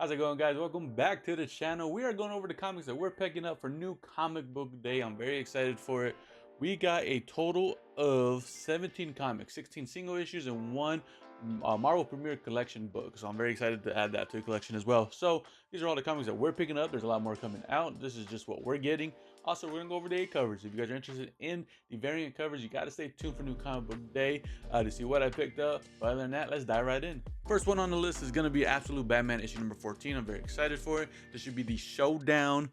How's it going, guys? Welcome back to the channel. We are going over the comics that we're picking up for New Comic Book Day. I'm very excited for it. We got a total of 17 comics, 16 single issues, and one Marvel Premiere Collection book. So I'm very excited to add that to the collection as well. So these are all the comics that we're picking up. There's a lot more coming out. This is just what we're getting. Also, we're gonna go over the 8 covers. If you guys are interested in the variant covers, you gotta stay tuned for New Comic Book Day to see what I picked up. But other than that, let's dive right in. First one on the list is gonna be Absolute Batman issue number 14. I'm very excited for it. This should be the showdown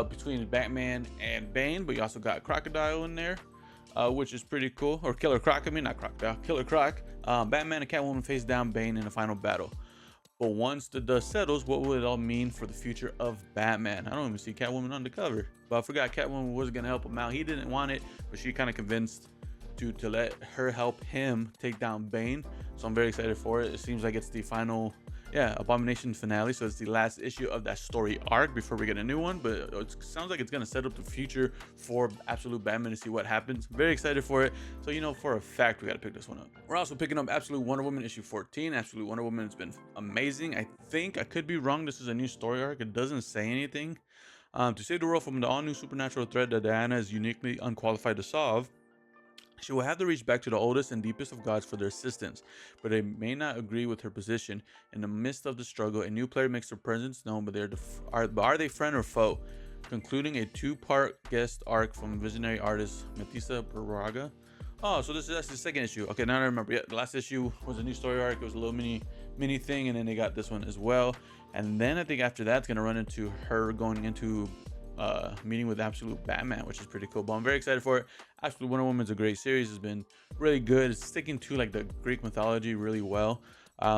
between Batman and Bane, but you also got Crocodile in there. Which is pretty cool. Or Killer Croc, I mean, not Crocodile, Killer Croc. Batman and Catwoman face down Bane in a final battle. But once the dust settles, what will it all mean for the future of Batman? I don't even see Catwoman on the cover. But I forgot Catwoman was going to help him out. He didn't want it, but she kind of convinced to let her help him take down Bane. So I'm very excited for it. It seems like it's the final Abomination finale, so it's the last issue of that story arc before we get a new one, but it sounds like it's going to set up the future for Absolute Batman to see what happens. Very excited for it, so you know for a fact we got to pick this one up. We're also picking up Absolute Wonder Woman issue 14. Absolute Wonder Woman has been amazing. I think, I could be wrong, this is a new story arc. It doesn't say anything. To save the world from the all-new supernatural threat that Diana is uniquely unqualified to solve, she will have to reach back to the oldest and deepest of gods for their assistance, but they may not agree with her position. In the midst of the struggle, a new player makes their presence known, but are they friend or foe? Concluding a two-part guest arc from visionary artist Matissa Baraga. Oh, so that's the second issue. Okay, now I remember. Yeah, the last issue was a new story arc. It was a little mini thing, and then they got this one as well. And then I think after that's gonna run into her going into meeting with Absolute Batman, which is pretty cool. But I'm very excited for it. Absolute Wonder Woman's a great series. It's been really good. It's sticking to like the Greek mythology really well.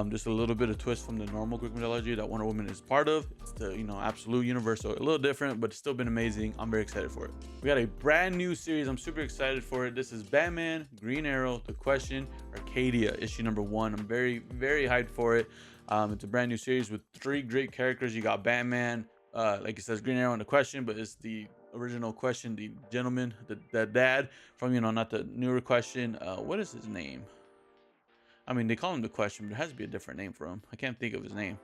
Just a little bit of twist from the normal Greek mythology that Wonder Woman is part of. It's the absolute universe, so a little different, but it's still been amazing. I'm very excited for it. We got a brand new series. I'm super excited for it. This is Batman, Green Arrow, The Question, Arcadia, issue number 1. I'm very hyped for it. It's a brand new series with 3 great characters. You got Batman, like it says Green Arrow in The Question, but it's the original Question, the gentleman, the dad from not the newer Question. What is his name? I mean, they call him The Question, but there has to be a different name for him. I can't think of his name.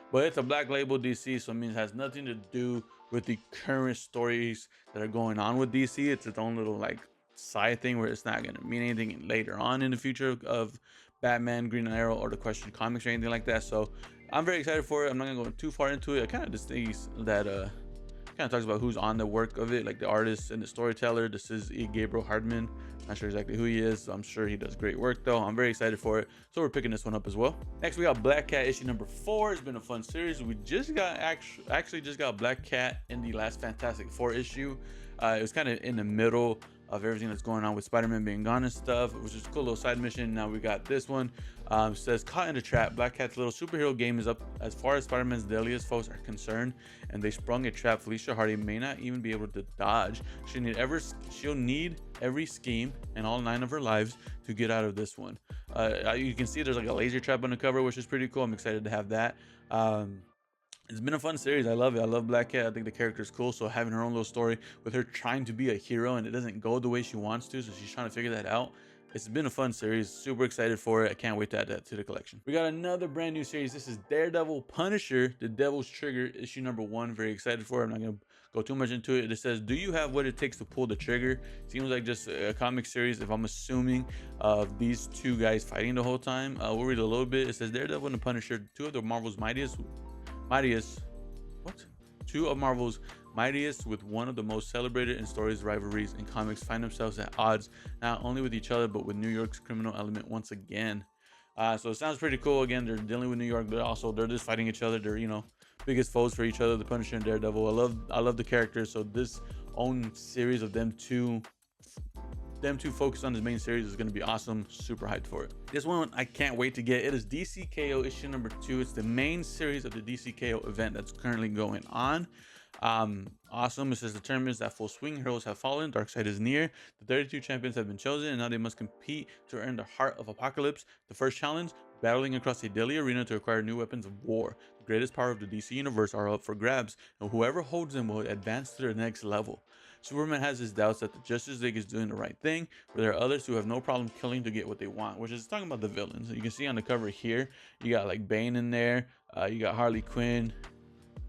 But it's a Black Label DC, so it means it has nothing to do with the current stories that are going on with DC. It's its own little like side thing where it's not going to mean anything later on in the future of Batman, Green Arrow, or The Question comics or anything like that. So I'm very excited for it. I'm not going to go too far into it. I kind of just think that kind of talks about who's on the work of it, like the artist and the storyteller. This is E. Gabriel Hardman. Not sure exactly who he is, so I'm sure he does great work though. I'm very excited for it, so we're picking this one up as well. Next we got Black Cat issue number 4. It's been a fun series. We just got actually just got Black Cat in the last Fantastic Four issue. It was kind of in the middle of everything that's going on with Spider-Man being gone and stuff. It was just a cool little side mission. Now we got this one. Says caught in a trap. Black Cat's little superhero game is up as far as Spider-Man's deadliest foes are concerned, and they sprung a trap Felicia Hardy may not even be able to dodge. She'll need every scheme and all 9 of her lives to get out of this one. You can see there's like a laser trap on the cover, which is pretty cool. I'm excited to have that. It's been a fun series. I love it. I love Black Cat. I think the character is cool. So having her own little story with her trying to be a hero and it doesn't go the way she wants to, so she's trying to figure that out. It's been a fun series. Super excited for it. I can't wait to add that to the collection. We got another brand new series. This is Daredevil Punisher, The Devil's Trigger, issue number 1. Very excited for it. I'm not going to go too much into it. It says, do you have what it takes to pull the trigger? Seems like just a comic series, if I'm assuming, of these 2 guys fighting the whole time. We'll read a little bit. It says Daredevil and the Punisher, 2 of the Marvel's two of Marvel's mightiest with one of the most celebrated in stories rivalries in comics find themselves at odds not only with each other but with New York's criminal element once again. So it sounds pretty cool. Again, they're dealing with New York, but also they're just fighting each other. They're biggest foes for each other, the Punisher and Daredevil. I love the characters. So this own series of them two focused on this main series is going to be awesome. Super hyped for it. This one I can't wait to get. It is DCKO issue number 2. It's the main series of the DCKO event that's currently going on. Awesome. It says the tournament is at full swing. Heroes have fallen. Darkseid is near. The 32 champions have been chosen, and now they must compete to earn the heart of Apocalypse. The first challenge: battling across a deadly arena to acquire new weapons of war. The greatest power of the DC universe are up for grabs, and whoever holds them will advance to their next level. Superman has his doubts that the Justice League is doing the right thing, but there are others who have no problem killing to get what they want, which is talking about the villains. You can see on the cover here, you got like Bane in there, You got Harley Quinn.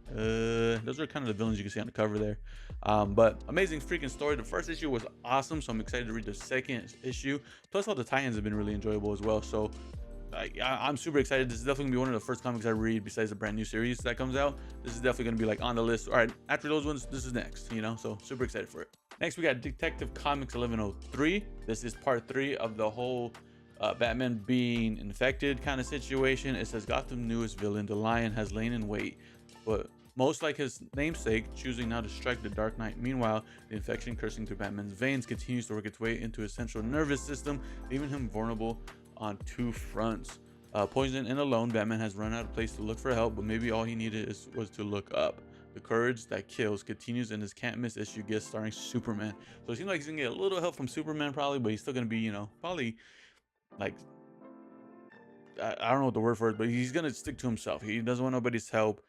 Those are kind of the villains you can see on the cover there. But amazing freaking story. The first issue was awesome, so I'm excited to read the second issue. Plus, all the tie-ins have been really enjoyable as well. So I'm super excited. This is definitely gonna be one of the first comics I read besides the brand new series that comes out. This is definitely gonna be like on the list. All right, after those ones, this is next. You know, so super excited for it. Next, we got Detective Comics 1103. This is part 3 of the whole Batman being infected kind of situation. It says Gotham's newest villain, the Lion, has lain in wait, but most like his namesake, choosing now to strike the Dark Knight. Meanwhile, the infection coursing through Batman's veins continues to work its way into his central nervous system, leaving him vulnerable on 2 fronts. Poisoned and alone, Batman has run out of place to look for help, but maybe all he needed was to look up. The Courage That Kills continues in his can't miss issue guest starring Superman. So it seems like he's gonna get a little help from Superman probably, but he's still gonna be, you know, probably like, I don't know what the word for it, but he's gonna stick to himself. He doesn't want nobody's help.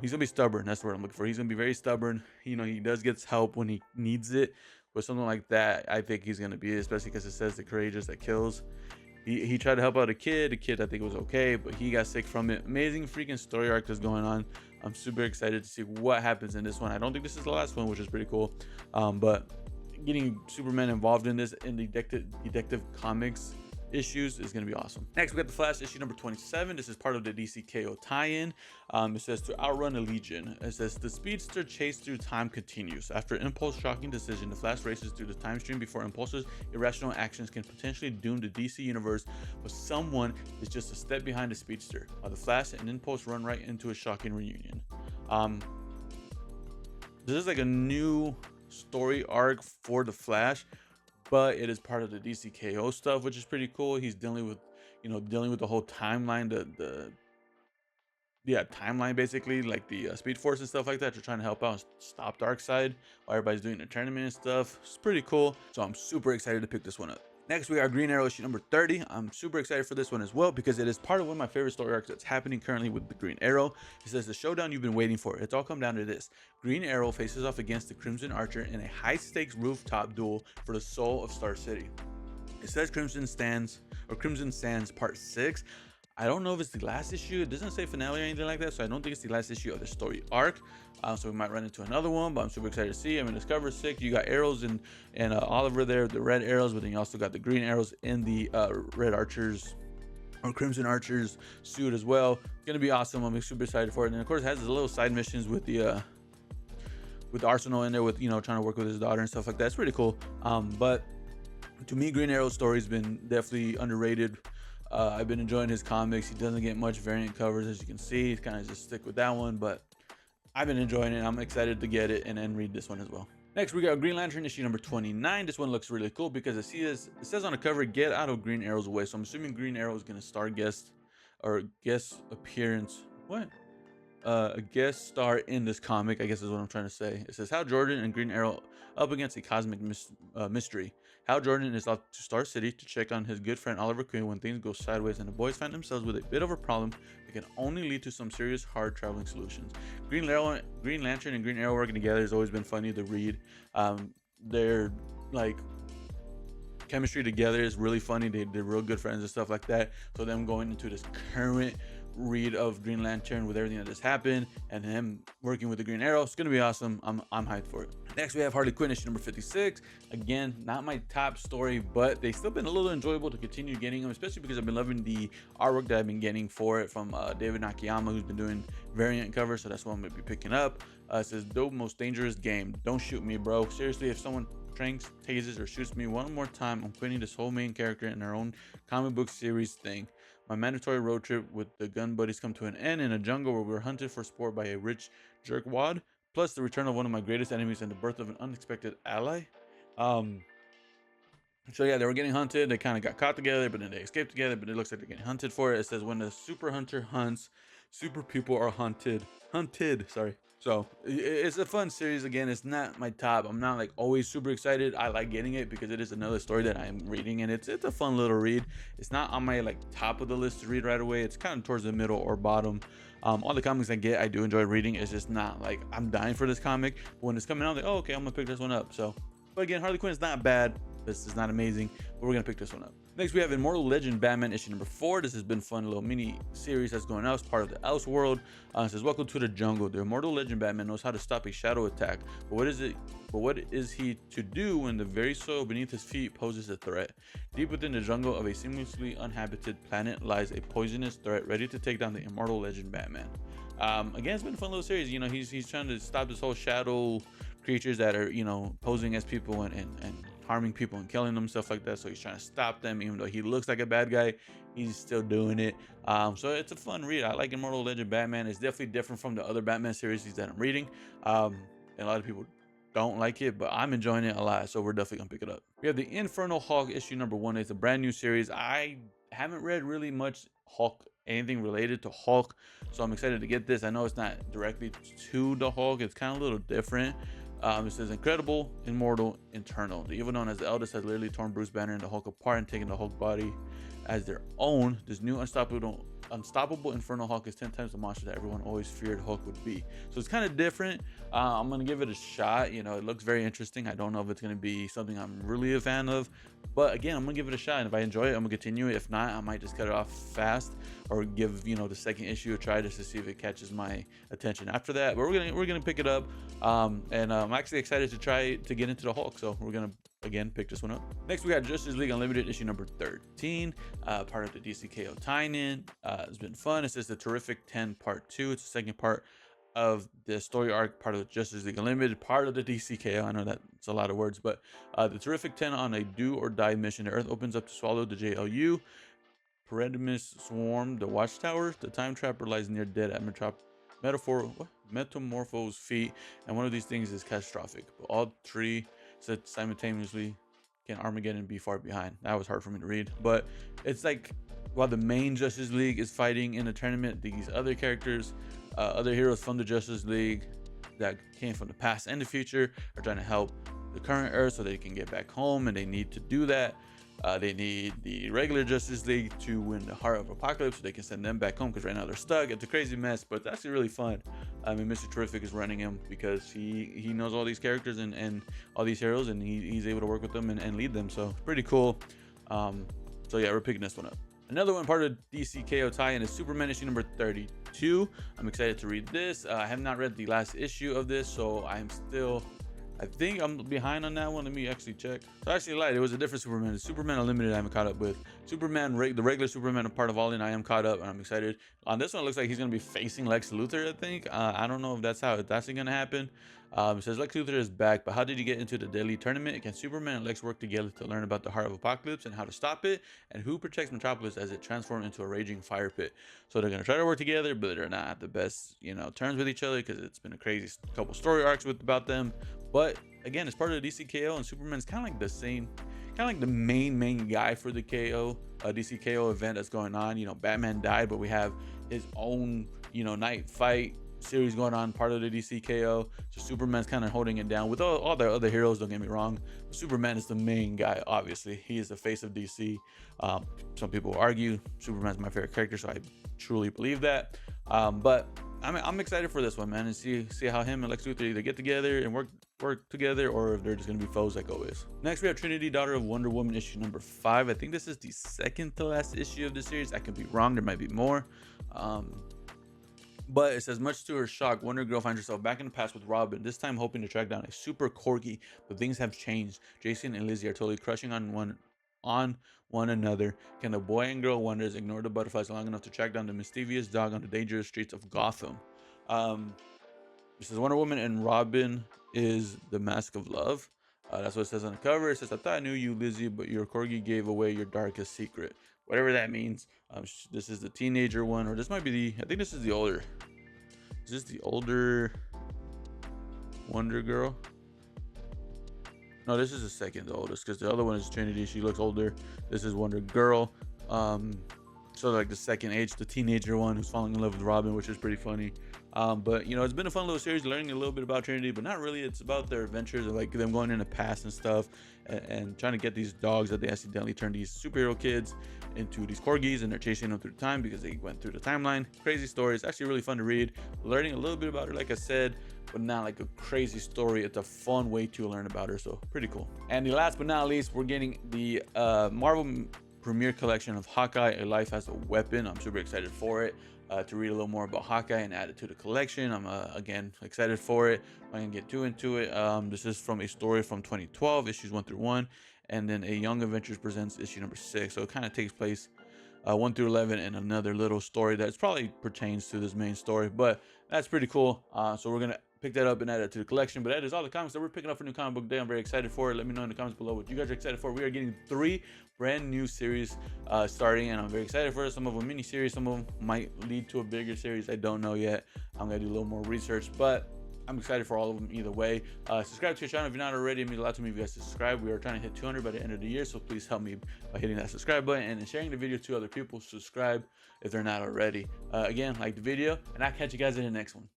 He's gonna be stubborn. That's what I'm looking for. He's gonna be very stubborn. You know, he does get help when he needs it, but something like that, I think he's gonna be, especially because it says the Courageous That Kills. He tried to help out a kid. The kid, I think, was okay, but he got sick from it. Amazing freaking story arc that's going on. I'm super excited to see what happens in this one. I don't think this is the last one, which is pretty cool. But getting Superman involved in this in Detective Comics issues is going to be awesome. Next, we got the Flash issue number 27. This is part of the DC KO tie-in. It says to outrun a legion. It says the speedster chase through time continues. After Impulse's shocking decision, the Flash races through the time stream before Impulse's irrational actions can potentially doom the DC universe, but someone is just a step behind the speedster, while the Flash and Impulse run right into a shocking reunion. This is like a new story arc for the Flash, but it is part of the DC KO stuff, which is pretty cool. He's dealing with, you know, the whole timeline, timeline basically, like the Speed Force and stuff like that. You're trying to help out and stop Darkseid while everybody's doing their tournament and stuff. It's pretty cool. So I'm super excited to pick this one up. Next, we got Green Arrow issue number 30. I'm super excited for this one as well because it is part of one of my favorite story arcs that's happening currently with the Green Arrow. It says the showdown you've been waiting for. It's all come down to this. Green Arrow faces off against the Crimson Archer in a high-stakes rooftop duel for the soul of Star City. It says Crimson Sands Part 6. I don't know if it's the last issue. It doesn't say finale or anything like that, so I don't think it's the last issue of the story arc. So we might run into another one, but I'm super excited to see. I mean, this cover is sick. You got arrows and Oliver there, the red arrows, but then you also got the green arrows in the red archers or Crimson Archers suit as well. It's gonna be awesome. I'm super excited for it. And of course, it has the little side missions with the Arsenal in there, with, you know, trying to work with his daughter and stuff like that. It's pretty cool. But to me, Green Arrow's story's been definitely underrated. I've been enjoying his comics. He doesn't get much variant covers, as you can see. He's kind of just stick with that one, but I've been enjoying it. I'm excited to get it and then read this one as well. Next, we got Green Lantern issue number 29. This one looks really cool because it says on the cover, "Get out of Green Arrow's way." So I'm assuming Green Arrow is going to star guest appearance. What? A guest star in this comic, I guess is what I'm trying to say. It says Hal Jordan and Green Arrow up against a cosmic mystery. Hal Jordan is off to Star City to check on his good friend Oliver Queen when things go sideways and the boys find themselves with a bit of a problem that can only lead to some serious hard traveling solutions. Green Lantern and Green Arrow working together has always been funny to read. Their like chemistry together is really funny. They're real good friends and stuff like that. So them going into this current read of Green Lantern with everything that has happened and him working with the Green Arrow, it's gonna be awesome. I'm hyped for it. Next, we have Harley Quinn issue number 56. Again, not my top story, but they've still been a little enjoyable to continue getting them, especially because I've been loving the artwork that I've been getting for it from David Nakayama, who's been doing variant covers, so that's what I'm gonna be picking up. It says dope, most dangerous game. Don't shoot me, bro. Seriously, if someone pranks, tases, or shoots me one more time, I'm quitting this whole main character in our own comic book series thing. My mandatory road trip with the gun buddies come to an end in a jungle where we're hunted for sport by a rich jerkwad, plus the return of one of my greatest enemies and the birth of an unexpected ally. So yeah, they were getting hunted. They kind of got caught together, but then they escaped together, but it looks like they're getting hunted for it. It says when the super hunter hunts, super people are hunted, sorry. So it's a fun series. Again, it's not my top. I'm not like always super excited. I like getting it because it is another story that I'm reading, and it's a fun little read. It's not on my like top of the list to read right away. It's kind of towards the middle or bottom. All the comics I get, I do enjoy reading. It's just not like I'm dying for this comic. But when it's coming out, I'm like, oh, okay, I'm gonna pick this one up. So, but again, Harley Quinn is not bad. This is not amazing, but we're gonna pick this one up. Next, we have Immortal Legend Batman issue number 4. This has been fun, little mini series that's going out. It's part of the Else world. It says, "Welcome to the jungle. The Immortal Legend Batman knows how to stop a shadow attack, but what is he to do when the very soil beneath his feet poses a threat? Deep within the jungle of a seamlessly uninhabited planet lies a poisonous threat ready to take down the Immortal Legend Batman." Again, it's been a fun little series. You know, he's trying to stop this whole shadow creatures that are, you know, posing as people and harming people and killing them, stuff like that. So he's trying to stop them. Even though he looks like a bad guy, he's still doing it. So it's a fun read. I like Immortal Legend Batman. It's definitely different from the other Batman series that I'm reading. And a lot of people don't like it, but I'm enjoying it a lot, so we're definitely gonna pick it up. We have the Infernal Hulk issue number 1. It's a brand new series. I haven't read really much Hulk, anything related to Hulk, so I'm excited to get this. I know it's not directly to the Hulk, it's kind of a little different. It says, "Incredible, immortal, eternal. The evil known as the Eldest has literally torn Bruce Banner and the Hulk apart and taken the Hulk body as their own. This new unstoppable Infernal Hulk is 10 times the monster that everyone always feared Hulk would be." So it's kind of different. I'm gonna give it a shot. You know, it looks very interesting. I don't know if it's gonna be something I'm really a fan of, but again, I'm gonna give it a shot, and if I enjoy it, I'm gonna continue it. If not, I might just cut it off fast or give, you know, the second issue a try just to see if it catches my attention after that. But we're gonna pick it up, and I'm actually excited to try to get into the Hulk, so we're gonna again pick this one up. Next, we got Justice League Unlimited issue number 13, part of the DCKO tie-in. It's been fun. It says the Terrific 10 part 2. It's the second part of the story arc, part of the Justice League Unlimited, part of the DCKO. I know that's a lot of words, but the Terrific 10 on a do or die mission. The Earth opens up to swallow the JLU. Paradomus swarm the Watchtower. The Time Trapper lies near dead at Metamorpho's feet, and one of these things is catastrophic. But all three said simultaneously, "Can Armageddon be far behind?" That was hard for me to read, but it's like while the main Justice League is fighting in a tournament, these other characters, other heroes from the Justice League that came from the past and the future are trying to help the current Earth so they can get back home, and they need to do that. They need the regular Justice League to win the Heart of Apocalypse so they can send them back home, because right now they're stuck. It's a crazy mess, but it's actually really fun. I mean, Mr. Terrific is running him because he knows all these characters and all these heroes, and he's able to work with them and lead them. So pretty cool. So yeah, we're picking this one up. Another one part of DCKO tie-in is Superman issue number 32. I'm excited to read this. I have not read the last issue of this, so I think I'm behind on that one. Let me actually check. So I actually lied. It was a different Superman. The Superman Unlimited I haven't caught up with. Superman, the regular Superman, a part of All In, I am caught up, and I'm excited. On this one, it looks like he's going to be facing Lex Luthor, I think. I don't know if that's how it's actually going to happen. It says Lex Luthor is back, but how did he get into the Deadly Tournament? Can Superman and Lex work together to learn about the Heart of Apocalypse and how to stop it? And who protects Metropolis as it transforms into a raging fire pit? So they're going to try to work together, but they're not at the best, you know, terms with each other, because it's been a crazy couple story arcs about them. But again, it's part of the DCKO, and Superman's kind of like the same, kind of like the main guy for the DCKO event that's going on. You know, Batman died, but we have his own, you know, night fight series going on, part of the DCKO. So Superman's kind of holding it down with all the other heroes, don't get me wrong, but Superman is the main guy. Obviously, he is the face of DC. Some people argue Superman's my favorite character, so I truly believe that. But I'm excited for this one, man, and see how him and Lex Luthor either get together and work together, or if they're just gonna be foes like always. Next, we have Trinity, Daughter of Wonder Woman issue number 5. I think this is the second to last issue of the series. I could be wrong, there might be more. But it says, much to her shock, Wonder Girl finds herself back in the past with Robin, this time hoping to track down a super Corgi, but things have changed. Jason and Lizzie are totally crushing on one another. Can the boy and girl wonders ignore the butterflies long enough to track down the mischievous dog on the dangerous streets of Gotham? It says Wonder Woman and Robin is the mask of love. That's what it says on the cover. It says, "I thought I knew you, Lizzie, but your Corgi gave away your darkest secret." Whatever that means. This is the teenager one, or this might be I think this is the older. Is this the older Wonder Girl? No, this is the second oldest, because the other one is Trinity. She looks older. This is Wonder Girl. So like the second age, the teenager one who's falling in love with Robin, which is pretty funny. But you know, it's been a fun little series, learning a little bit about Trinity, but not really. It's about their adventures and like them going in the past and stuff, and trying to get these dogs that they accidentally turned these superhero kids into these corgis, and they're chasing them through time because they went through the timeline. Crazy story. It's actually really fun to read. Learning a little bit about her, like I said, but not like a crazy story. It's a fun way to learn about her, so pretty cool. And the last but not least, we're getting the Marvel Premiere Collection of Hawkeye: A Life as a Weapon. I'm super excited for it. To read a little more about Hawkeye and add it to the collection. I'm again excited for it. I'm gonna get too into it. This is from a story from 2012, issues 1 through 1, and then a Young Adventures Presents issue number 6. So it kind of takes place 1 through 11 and another little story that's probably pertains to this main story, but that's pretty cool. So we're gonna pick that up and add it to the collection. But that is all the comics that we're picking up for New Comic Book Day. I'm very excited for it. Let me know in the comments below what you guys are excited for. We are getting 3 brand new series starting, and I'm very excited for it. Some of them mini series, some of them might lead to a bigger series. I don't know yet. I'm gonna do a little more research, but I'm excited for all of them either way. Subscribe to your channel if you're not already. It means a lot to me if you guys subscribe. We are trying to hit 200 by the end of the year, so please help me by hitting that subscribe button and sharing the video to other people. Subscribe if they're not already. Again, like the video, and I'll catch you guys in the next one.